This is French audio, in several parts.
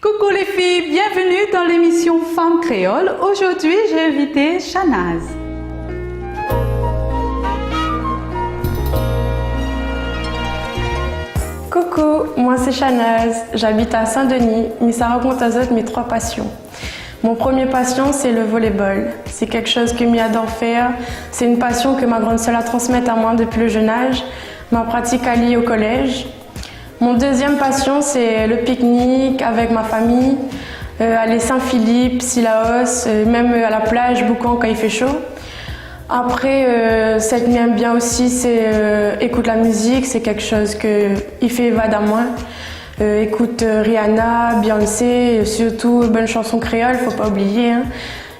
Coucou les filles, bienvenue dans l'émission Femmes Créoles. Aujourd'hui, j'ai invité Shanaz. Coucou, moi c'est Shanaz, j'habite à Saint-Denis, mais ça raconte aux autres mes 3 passions. Mon premier passion, c'est le volleyball. C'est quelque chose que m'y adore faire. C'est une passion que ma grande sœur a transmise à moi depuis le jeune âge. Ma pratique alliée au collège. Mon deuxième passion, c'est le pique-nique avec ma famille. Aller Saint-Philippe, Sillaos, même à la plage, Boucan quand il fait chaud. Après, ce qui m'aime bien aussi, c'est écouter la musique. C'est quelque chose qui fait évade à moi. Écoute Rihanna, Beyoncé, surtout bonnes chansons créoles, faut pas oublier.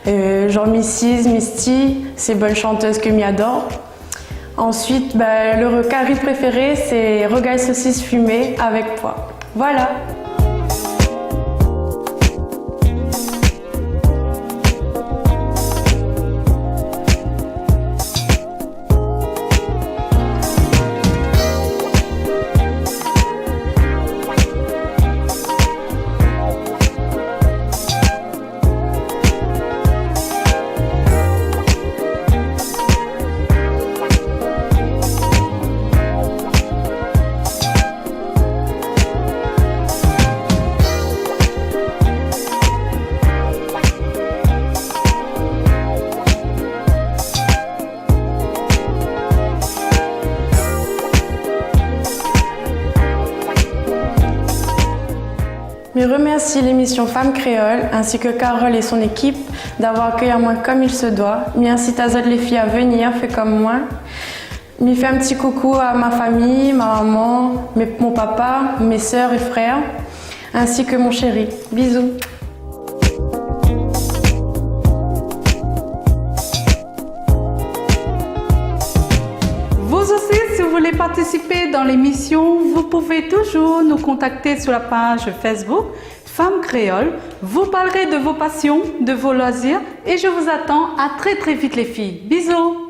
Genre Mrs, Misty, c'est bonnes chanteuses que m'y adore. Ensuite, le carré préféré, c'est rogaille saucisse fumée avec pois. Voilà. Je remercie l'émission Femmes Créoles ainsi que Carole et son équipe d'avoir accueilli moi comme il se doit. Merci à toutes les filles à venir, fait comme moi. Je fais un petit coucou à ma famille, ma maman, mon papa, mes sœurs et frères, ainsi que mon chéri. Bisous. Vous aussi, si vous voulez participer dans l'émission, vous pouvez toujours nous contacter sur la page Facebook Femmes Créoles. Vous parlerez de vos passions, de vos loisirs et je vous attends à très vite les filles. Bisous!